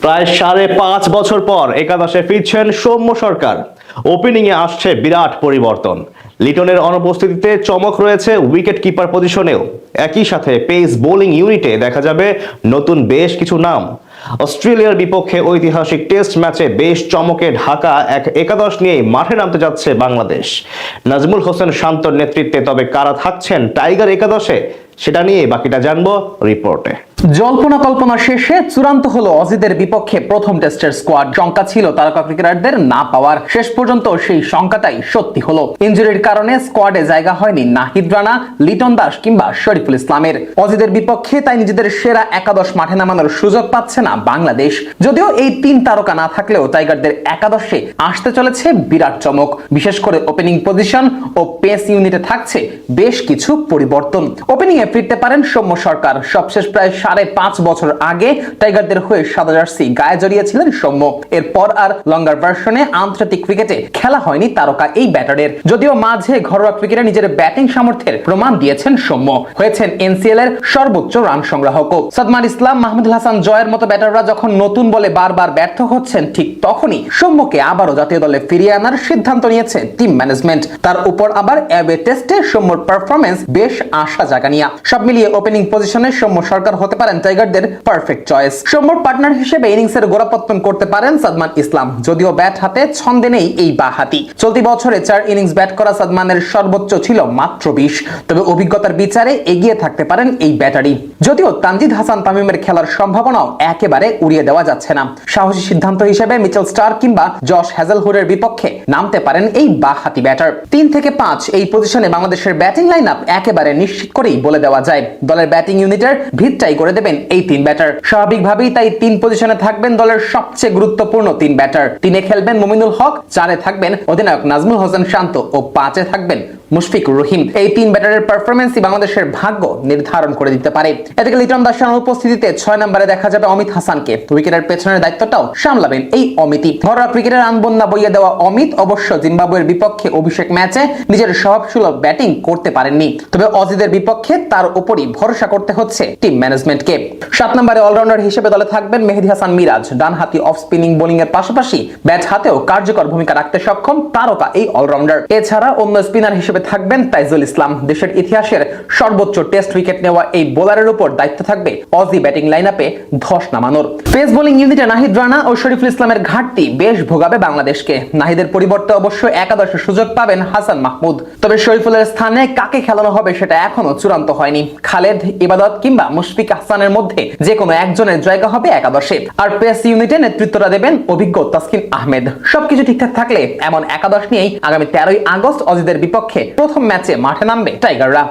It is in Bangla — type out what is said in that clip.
প্রায় 5.5 বছর পর একাদশে ফিরছেন সৌম্য সরকার। ওপেনিংয়ে আসছে বিরাট পরিবর্তন। লিটনের অনুপস্থিতিতে চমক রয়েছে উইকেট কিপার পজিশনেও। একই সাথে পেস বোলিং ইউনিটে দেখা যাবে নতুন বেশ কিছু নাম। অস্ট্রেলিয়ার বিপক্ষে ঐতিহাসিক টেস্ট ম্যাচে বেশ চমকে ঢাকা এক একাদশ নিয়ে মাঠে নামতে যাচ্ছে বাংলাদেশ। নাজমুল হোসেন শান্তর নেতৃত্বে তবে কারা থাকছেন টাইগার একাদশে, সেটা নিয়ে বাকিটা জানবো রিপোর্টে। জল্পনা কল্পনা শেষে চূড়ান্ত হলো অজিদের বিপক্ষে প্রথম টেস্টের স্কোয়াড। শঙ্কা ছিল তারকা ক্রিকেটারদের না পাওয়ার, শেষ পর্যন্ত সেই শঙ্কাটাই সত্যি হলো। ইনজুরির কারণে স্কোয়াডে জায়গা হয়নি নাহিদ রানা, লিটন দাস কিংবা শরীফুল ইসলামের। অজিদের বিপক্ষে তাই নিজেদের সেরা একাদশ মাঠে নামানোর সুযোগ পাচ্ছে না বাংলাদেশ। যদিও এই তিন তারকা না থাকলেও টাইগারদের একাদশে আসতে চলেছে বিরাট চমক। বিশেষ করে ওপেনিং পজিশন ও পেস ইউনিটে থাকছে বেশ কিছু পরিবর্তন। ওপেনিং এ ফিরতে পারেন সৌম্য সরকার। সবশেষ প্রায় 5.5 বছর আগে টাইগারদের হয়ে সাদা জার্সি গায়ে জড়িয়েছিলেন সৌম্য। এরপর আর লঙ্গার ভার্সনে আন্তর্জাতিক ক্রিকেটে খেলা হয়নি তারকা এই ব্যাটারের। যদিও মাঝে ঘরোয়া ক্রিকেটে নিজের ব্যাটিং সামর্থ্যের প্রমাণ দিয়েছেন সৌম্য, হয়েছেন এনসিএল এর সর্বোচ্চ রান সংগ্রাহকও। সাদমান ইসলাম, মাহমুদুল হাসান জয়ের মতো ব্যাটাররা যখন নতুন বলে বারবার ব্যর্থ হচ্ছেন, ঠিক তখনই সৌম্যকে আবারও জাতীয় দলে ফিরিয়ে আনার সিদ্ধান্ত নিয়েছে টিম ম্যানেজমেন্ট। তার উপর আবার অ্যাওয়ে টেস্টে সৌম্যর পারফরমেন্স বেশ আশা জাগানিয়া। সব মিলিয়ে ওপেনিং পজিশনে সৌম্য সরকার হতে পারেন টাইগারদের পারফেক্ট চয়েস। সৌম্যর পার্টনার হিসেবে ইনিংসের গোড়াপত্তন করতে পারেন সাদমান ইসলাম। যদিও ব্যাট হাতে ছন্দে নেই এই বাঁহাতি। চলতি বছরে 4 ইনিংস ব্যাট করা সাদমানের সর্বোচ্চ ছিল মাত্র 20। তবে অভিজ্ঞতার বিচারে এগিয়ে থাকতে পারেন এই ব্যাটারি। যদিও তানজিদ হাসান তামিমের খেলার সম্ভাবনাও একেবারে উড়িয়ে দেওয়া যাচ্ছে না। সাহসী সিদ্ধান্ত হিসেবে মিচেল স্টার্ক কিংবা জশ হ্যাজেলহুডের বিপক্ষে নামতে পারেন এই বাঁহাতি ব্যাটার। 3 থেকে 5 এই পজিশনে বাংলাদেশের ব্যাটিং লাইন আপ একেবারে নিশ্চিত করেই বলে দেওয়া যায়। দলের ব্যাটিং ইউনিটের ভিতটাই করে দেবেন এই 3 ব্যাটার। স্বাভাবিকভাবেই তাই 3 পজিশনে থাকবেন দলের সবচেয়ে গুরুত্বপূর্ণ 3 ব্যাটার। 3-এ খেলবেন মুমিনুল হক, 4-এ থাকবেন অধিনায়ক নাজমুল হোসেন শান্ত ও 5-এ থাকবেন মুশফিকুর রহিম। এই 3 ব্যাটারের পারফরমেন্সই বাংলাদেশের ভাগ্য নির্ধারণ করে দিতে পারে। এদিকে লিটন দাসের অনুপস্থিতিতে 6 নম্বরে দেখা যাবে অমিত হাসানকে। উইকেটের পেছনের দায়িত্বটাও সামলাবেন এই অমিতই। ঘরোয়া ক্রিকেটের আনবন্যা বইয়ে দেওয়া অমিত অবশ্য জিম্বাবুয়ের বিপক্ষে অভিষেক ম্যাচে নিজের স্বভাবসুলভ ব্যাটিং করতে পারেননি। তবে অজিদের বিপক্ষে তার উপরই ভরসা করতে হচ্ছে টিম ম্যানেজমেন্টকে। 7 নম্বরে অলরাউন্ডার হিসেবে দলে থাকবেন মেহেদী হাসান মিরাজ। ডানহাতি অফ স্পিনিং বোলিং এর পাশাপাশি ব্যাট হাতেও কার্যকর ভূমিকা রাখতে সক্ষম তারকা এই অলরাউন্ডার। এছাড়া অন্য স্পিনার হিসেবে থাকবেন তাইজুল ইসলাম। দেশের ইতিহাসের সর্বোচ্চ টেস্ট উইকেট নেওয়া এই বোলারের উপর দায়িত্ব থাকবে অজি ব্যাটিং লাইনআপে ধস নামানোর। পেস বোলিং ইউনিটে নাহিদ রানা ও শরীফুল ইসলামের ঘাটতি বেশ ভোগাবে বাংলাদেশকে। নাহিদের পরিবর্তে অবশ্য একাদশে সুযোগ পাবেন হাসান মাহমুদ। তবে শরীফুলের স্থানে কাকে খেলানো হবে সেটা এখনো চূড়ান্ত হয়নি। খালেদ, ইবাদত কিংবা মুশফিক হাসানের মধ্যে যে কোনো একজনের জায়গা হবে একাদশে। আর পেস ইউনিটে নেতৃত্বটা দেবেন অভিজ্ঞ তাসকিন আহমেদ। সবকিছু ঠিকঠাক থাকলে এমন একাদশ নিয়েই আগামী 13ই আগস্ট অজিদের বিপক্ষে প্রথম ম্যাচে মাঠে নামবে টাইগাররা।